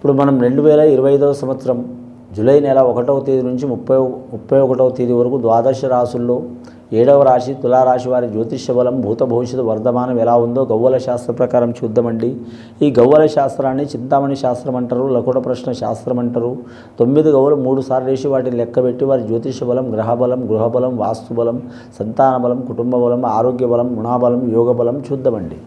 ఇప్పుడు మనం 2025వ సంవత్సరం జూలై నెల 1వ తేదీ నుంచి 31వ తేదీ వరకు ద్వాదశ రాశుల్లో 7వ రాశి తులారాశి వారి జ్యోతిష్య బలం భూత భవిష్యత్తు వర్ధమానం ఎలా ఉందో గవ్వల శాస్త్ర ప్రకారం చూద్దామండి. ఈ గవ్వల శాస్త్రాన్ని చింతామణి శాస్త్రం అంటారు, లకుట ప్రశ్న శాస్త్రం అంటారు. 9 గవ్వలు 3 సార్లు వేసి వాటిని లెక్కబెట్టి వారి జ్యోతిష్య బలం, గ్రహబలం, గృహబలం, వాస్తు బలం, సంతాన బలం, కుటుంబ బలం, ఆరోగ్య బలం, గుణబలం, యోగ బలం చూద్దామండి.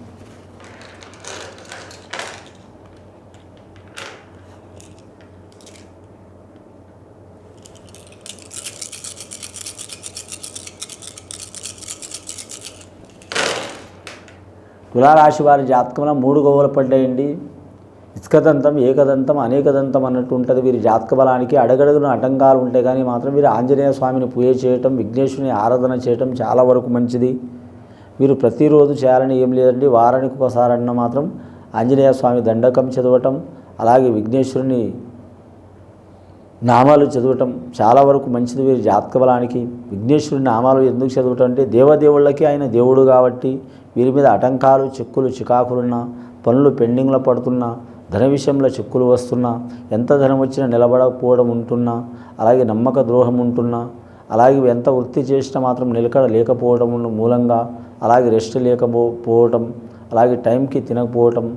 తులారాశి వారి జాతకంలో 3 గవ్వలు పడ్డాయండి. ఇసుకదంతం, ఏకదంతం, అనేకదంతం అన్నట్టు ఉంటుంది. వీరి జాతక బలానికి అడగడుగున ఆటంకాలు ఉంటాయి, కానీ మాత్రం వీరు ఆంజనేయ స్వామిని పూజ చేయటం, విఘ్నేశ్వరుని ఆరాధన చేయటం చాలా వరకు మంచిది. వీరు ప్రతిరోజు చేయాలని ఏం లేదండి, వారానికి ఒకసారన్న మాత్రం ఆంజనేయ స్వామి దండకం చదవటం, అలాగే విఘ్నేశ్వరుని నామాలు చదవటం చాలా వరకు మంచిది. వీరి జాతక బలానికి విఘ్నేశ్వరుని నామాలు ఎందుకు చదవటం అంటే దేవదేవుళ్ళకి ఆయన దేవుడు కాబట్టి వీరి మీద ఆటంకాలు, చిక్కులు, చికాకులున్నా, పనులు పెండింగ్లో పడుతున్నా, ధన విషయంలో చిక్కులు వస్తున్నా, ఎంత ధనం వచ్చినా నిలబడకపోవడం ఉంటున్నా, అలాగే నమ్మక ద్రోహం ఉంటున్నా, అలాగే ఎంత వృత్తి చేసినా మాత్రం నిలకడ లేకపోవడం మూలంగా, అలాగే రెస్ట్ లేకపోవటం, అలాగే టైంకి తినకపోవటం,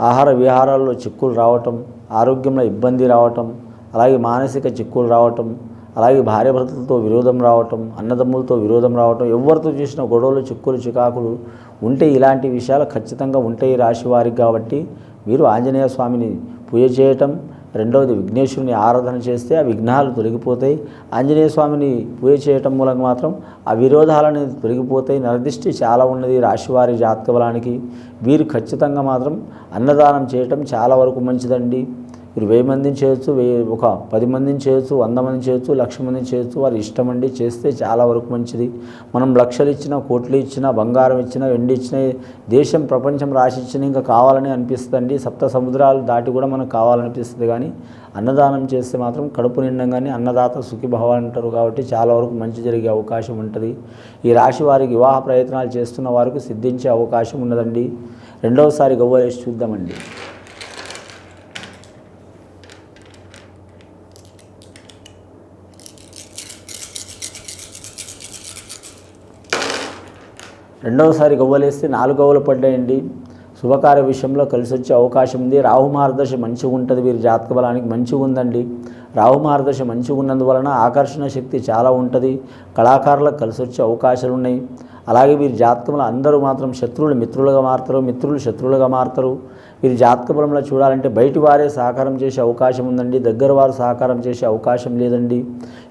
ఆహార విహారాల్లో చిక్కులు రావటం, ఆరోగ్యంలో ఇబ్బంది రావటం, అలాగే మానసిక చిక్కులు రావటం, అలాగే భార్యాభర్తలతో విరోధం రావటం, అన్నదమ్ములతో విరోధం రావటం, ఎవరితో చేసిన గొడవలు, చిక్కులు, చికాకులు ఉంటే ఇలాంటి విషయాలు ఖచ్చితంగా ఉంటాయి రాశి వారికి. కాబట్టి మీరు ఆంజనేయ స్వామిని పూజ చేయటం, రెండవది విఘ్నేశ్వరుని ఆరాధన చేస్తే ఆ విఘ్నాలు తొలగిపోతాయి. ఆంజనేయ స్వామిని పూజ చేయటం మూలంగా మాత్రం ఆ విరోధాలని తొలగిపోతాయి. నరదిష్టి చాలా ఉన్నది రాశివారి జాతక బలానికి. వీరు ఖచ్చితంగా మాత్రం అన్నదానం చేయటం చాలా వరకు మంచిదండి. మీరు 1000 మందిని చేయొచ్చు, 10 మందిని చేయొచ్చు, 100 మందిని చేయొచ్చు, 1,00,000 మందిని చేయొచ్చు, వారి ఇష్టం అండి. చేస్తే చాలా వరకు మంచిది. మనం లక్షలు ఇచ్చినా, కోట్లు ఇచ్చినా, బంగారం ఇచ్చినా, వెండి ఇచ్చినా, దేశం ప్రపంచం రాసి ఇచ్చినా ఇంకా కావాలని అనిపిస్తుందండి. 7 సముద్రాలు దాటి కూడా మనకు కావాలనిపిస్తుంది. కానీ అన్నదానం చేస్తే మాత్రం కడుపు నిండంగానే అన్నదాత సుఖీభవ అంటారు. కాబట్టి చాలా వరకు మంచి జరిగే అవకాశం ఉంటుంది. ఈ రాశి వారికి వివాహ ప్రయత్నాలు చేస్తున్న వారికి సిద్ధించే అవకాశం ఉన్నదండి. రెండవసారి గవ్వలేసి చూద్దామండి. రెండవసారి గవ్వలేస్తే 4 గవ్వలు పడ్డాయండి. శుభకార్య విషయంలో కలిసి వచ్చే అవకాశం ఉంది. రాహు మహర్దశ మంచిగా ఉంటుంది. వీరి జాతక బలానికి మంచిగా ఉందండి. రాహు మహర్దశ మంచిగా ఉన్నందువలన ఆకర్షణ శక్తి చాలా ఉంటుంది. కళాకారులకు కలిసి వచ్చే అవకాశాలు ఉన్నాయి. అలాగే వీరి జాతకంలో అందరూ మాత్రం శత్రువులు మిత్రులుగా మారుతారు, మిత్రులు శత్రువులుగా మారుతారు. వీరి జాతక బలంలో చూడాలంటే బయటి వారే సహకారం చేసే అవకాశం ఉందండి, దగ్గర వారు సహకారం చేసే అవకాశం లేదండి.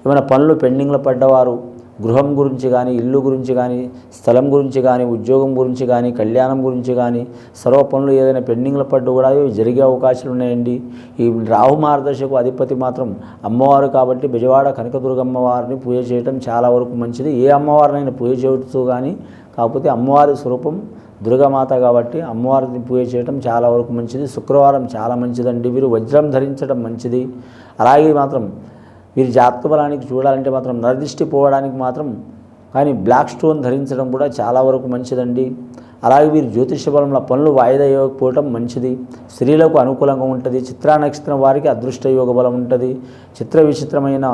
ఏమైనా పనులు పెండింగ్లో పడ్డవారు గృహం గురించి కానీ, ఇల్లు గురించి కానీ, స్థలం గురించి కానీ, ఉద్యోగం గురించి కానీ, కళ్యాణం గురించి కానీ, సర్వ పనులు ఏదైనా పెండింగ్లో పడ్డ కూడా జరిగే అవకాశాలు ఉన్నాయండి. ఈ రాహు మార్గదర్శకు అధిపతి మాత్రం అమ్మవారు కాబట్టి బెజవాడ కనకదుర్గమ్మ వారిని పూజ చేయడం చాలా వరకు మంచిది. ఏ అమ్మవారినైనా పూజ చేయవచ్చు, కానీ కాకపోతే అమ్మవారి స్వరూపం దుర్గామాత కాబట్టి అమ్మవారిని పూజ చేయడం చాలా వరకు మంచిది. శుక్రవారం చాలా మంచిదండి. వీరు వజ్రం ధరించడం మంచిది. అలాగే మాత్రం వీరి జాతక బలానికి చూడాలంటే మాత్రం నరదిష్టి పోవడానికి మాత్రం కానీ బ్లాక్ స్టోన్ ధరించడం కూడా చాలా వరకు మంచిదండి. అలాగే వీరి జ్యోతిష బలంలో పనులు వాయిదా ఇవ్వకపోవటం మంచిది. స్త్రీలకు అనుకూలంగా ఉంటుంది. చిత్రా నక్షత్రం వారికి అదృష్ట యోగ బలం ఉంటుంది. చిత్ర విచిత్రమైన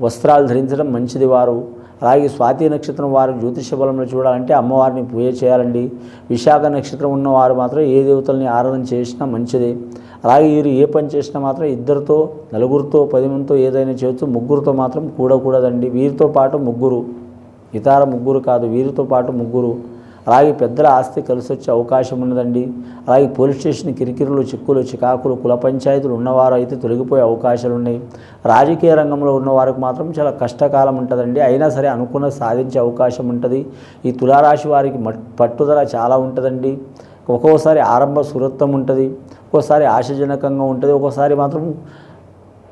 వస్త్రాలు ధరించడం మంచిది వారు. అలాగే స్వాతి నక్షత్రం వారు జ్యోతిష బలంలో చూడాలంటే అమ్మవారిని పూజ చేయాలండి. విశాఖ నక్షత్రం ఉన్నవారు మాత్రం ఏ దేవతల్ని ఆరాధన చేసినా మంచిది. అలాగే వీరు ఏ పని చేసినా మాత్రం 2తో, 4తో, 10 మందితో ఏదైనా చేయొచ్చు. 3తో మాత్రం కూడకూడదండి. వీరితో పాటు 3, ఇతర 3 కాదు, వీరితో పాటు 3. అలాగే పెద్దల ఆస్తి కలిసి వచ్చే అవకాశం ఉన్నదండి. అలాగే పోలీస్ స్టేషన్ కిరికిరులు, చిక్కులు, చికాకులు, కుల పంచాయతీలు ఉన్నవారు అయితే తొలగిపోయే అవకాశాలు ఉన్నాయి. రాజకీయ రంగంలో ఉన్నవారికి మాత్రం చాలా కష్టకాలం ఉంటుందండి. అయినా సరే అనుకున్నది సాధించే అవకాశం ఉంటుంది. ఈ తులారాశి వారికి పట్టుదల చాలా ఉంటుందండి. ఒక్కోసారి ఆరంభ సురత్వం ఉంటుంది, ఒక్కోసారి ఆశాజనకంగా ఉంటుంది, ఒక్కోసారి మాత్రం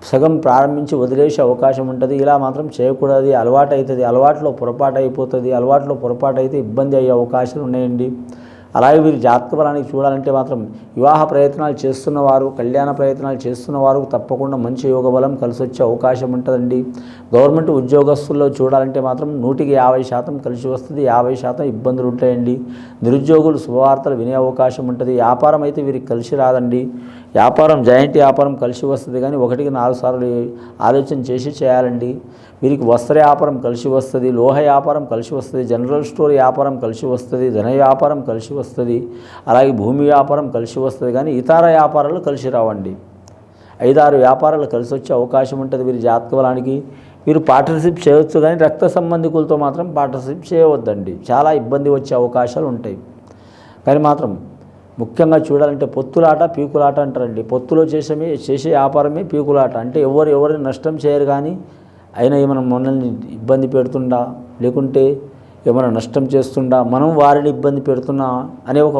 సగం ప్రారంభించి వదిలేసే అవకాశం ఉంటుంది. ఇలా మాత్రం చేయకూడదు. అలవాటు అవుతుంది, అలవాట్లో పొరపాటు అయిపోతుంది. అలవాట్లో పొరపాటు అయితే ఇబ్బంది అయ్యే అవకాశాలు ఉన్నాయండి. అలాగే వీరి జాతక బలానికి చూడాలంటే మాత్రం వివాహ ప్రయత్నాలు చేస్తున్నవారు, కళ్యాణ ప్రయత్నాలు చేస్తున్నవారు తప్పకుండా మంచి యోగ బలం కలిసి వచ్చే అవకాశం ఉంటుందండి. గవర్నమెంట్ ఉద్యోగస్తుల్లో చూడాలంటే మాత్రం 100% కలిసి వస్తుంది, 50% ఇబ్బందులు ఉంటాయండి. నిరుద్యోగులు శుభవార్తలు వినే అవకాశం ఉంటుంది. వ్యాపారం అయితే వీరికి కలిసి రాదండి. వ్యాపారం జాయింట్ వ్యాపారం కలిసి వస్తుంది, కానీ 1-4 సార్లు ఆలోచన చేసి చేయాలండి. వీరికి వస్త్ర వ్యాపారం కలిసి వస్తుంది, లోహ వ్యాపారం కలిసి వస్తుంది, జనరల్ స్టోర్ వ్యాపారం కలిసి వస్తుంది, ధన వ్యాపారం కలిసి వస్తుంది, అలాగే భూమి వ్యాపారం కలిసి వస్తుంది, కానీ ఇతర వ్యాపారాలు కలిసి రావండి. 5-6 వ్యాపారాలు కలిసి వచ్చే అవకాశం ఉంటుంది వీరి జాతక బలానికి. వీరు పార్ట్నర్షిప్ చేయవచ్చు, కానీ రక్త సంబంధికులతో మాత్రం పార్ట్నర్షిప్ చేయవద్దండి, చాలా ఇబ్బంది వచ్చే అవకాశాలు ఉంటాయి. కానీ మాత్రం ముఖ్యంగా చూడాలంటే పొత్తులాట పీకులాట అంటారండి. పొత్తులో చేసే వ్యాపారమే పీకులాట. అంటే ఎవరిని నష్టం చేయరు, కానీ అయినా ఏమైనా మనల్ని ఇబ్బంది పెడుతుండా, లేకుంటే ఏమైనా నష్టం చేస్తుండా, మనం వారిని ఇబ్బంది పెడుతున్నా అనే ఒక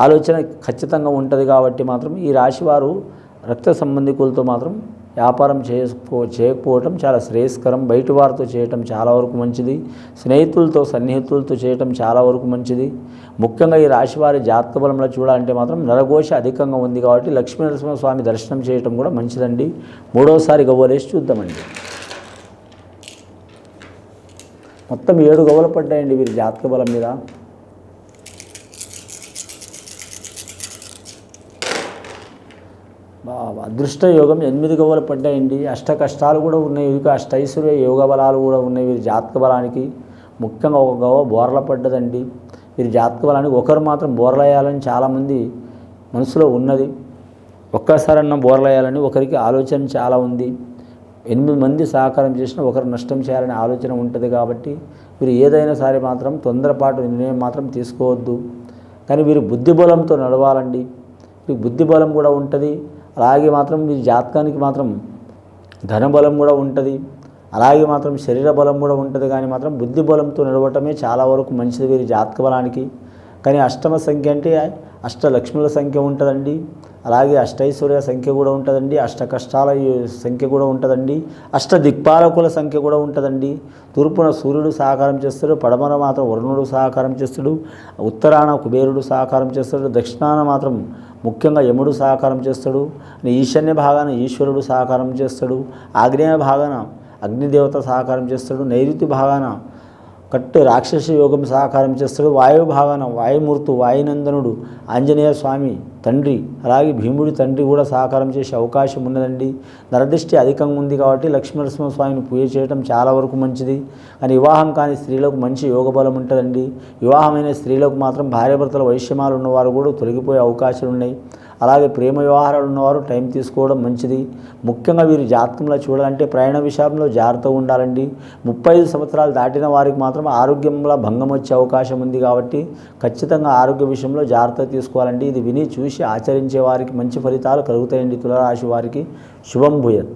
ఆలోచన ఖచ్చితంగా ఉంటుంది. కాబట్టి మాత్రం ఈ రాశివారు రక్త సంబంధికులతో మాత్రం వ్యాపారం చేయకపోవటం చాలా శ్రేయస్కరం. బయట వారితో చేయటం చాలా వరకు మంచిది. సన్నిహితులతో చేయటం చాలా వరకు మంచిది. ముఖ్యంగా ఈ రాశివారి జాతక బలంలో చూడాలంటే మాత్రం నరఘోష అధికంగా ఉంది, కాబట్టి లక్ష్మీనరసింహస్వామి దర్శనం చేయటం కూడా మంచిదండి. 3వసారి గవ్వలేసి చూద్దామండి. మొత్తం 7 గవ్వలు పడ్డాయండి వీరి జాతక బలం మీద. అదృష్ట యోగం 8 గవ్వలు పడ్డాయండి. అష్ట కష్టాలు కూడా ఉన్నాయి, వీరికి అష్టైశ్వర్య యోగ బలాలు కూడా ఉన్నాయి వీరి జాతక బలానికి. ముఖ్యంగా ఒక గవ్వ బోర్ల పడ్డదండి. వీరి జాతక బలానికి ఒకరు మాత్రం బోర్ల వేయాలని చాలామంది మనసులో ఉన్నది. ఒక్కసారన్నా బోర్ల వేయాలని ఒకరికి ఆలోచన చాలా ఉంది. 8 మంది సహకారం చేసినా ఒకరు నష్టం చేయాలనే ఆలోచన ఉంటుంది. కాబట్టి వీరు ఏదైనా సరే మాత్రం తొందరపాటు నిర్ణయం మాత్రం తీసుకోవద్దు. కానీ వీరు బుద్ధిబలంతో నడవాలండి. వీరికి బుద్ధిబలం కూడా ఉంటుంది. అలాగే మాత్రం వీరి జాతకానికి మాత్రం ధనబలం కూడా ఉంటుంది. అలాగే మాత్రం శరీర బలం కూడా ఉంటుంది. కానీ మాత్రం బుద్ధి బలంతో నడవటమే చాలా వరకు మంచిది వీరి జాతక బలానికి. కానీ అష్టమ సంఖ్య అంటే అష్టలక్ష్ముల సంఖ్య ఉంటుందండి. అలాగే అష్టైశ్వర్య సంఖ్య కూడా ఉంటుందండి. అష్ట కష్టాల సంఖ్య కూడా ఉంటుందండి. అష్ట దిక్పాలకుల సంఖ్య కూడా ఉంటుందండి. తూర్పున సూర్యుడు సహకారం చేస్తాడు, పడమర మాత్రం వరుణుడు సహకారం చేస్తాడు, ఉత్తరాన కుబేరుడు సహకారం చేస్తాడు, దక్షిణాన మాత్రం ముఖ్యంగా యముడు సహకారం చేస్తాడు, ఈశాన్య భాగాన ఈశ్వరుడు సహకారం చేస్తాడు, ఆగ్నేయ భాగాన అగ్నిదేవత సహకారం చేస్తాడు, నైరుతి భాగాన రాక్షస యోగం సహకారం చేస్తాడు, వాయు భాగాన వాయుమూర్తు వాయునందనుడు ఆంజనేయ స్వామి తండ్రి, అలాగే భీముడి తండ్రి కూడా సహకారం చేసే అవకాశం ఉన్నదండి. నరదృష్టి అధికంగా ఉంది కాబట్టి లక్ష్మీనరసింహస్వామిని పూజ చేయడం చాలా వరకు మంచిది. కానీ వివాహం కాని స్త్రీలకు మంచి యోగ బలం ఉంటుందండి. వివాహమైన స్త్రీలకు మాత్రం భార్యాభర్తల వైషమ్యాలు ఉన్నవారు కూడా తొలగిపోయే అవకాశాలు ఉన్నాయి. అలాగే ప్రేమ వ్యవహారాలు ఉన్నవారు టైం తీసుకోవడం మంచిది. ముఖ్యంగా వీరి జాతకంలో చూడాలంటే ప్రయాణ విషయంలో జాగ్రత్తగా ఉండాలండి. 35 సంవత్సరాలు దాటిన వారికి మాత్రం ఆరోగ్యంలో భంగం వచ్చే అవకాశం ఉంది. కాబట్టి ఖచ్చితంగా ఆరోగ్య విషయంలో జాగ్రత్త తీసుకోవాలండి. ఇది విని చూసి ఆచరించే వారికి మంచి ఫలితాలు కలుగుతాయండి. తులారాశి వారికి శుభం భూయత్.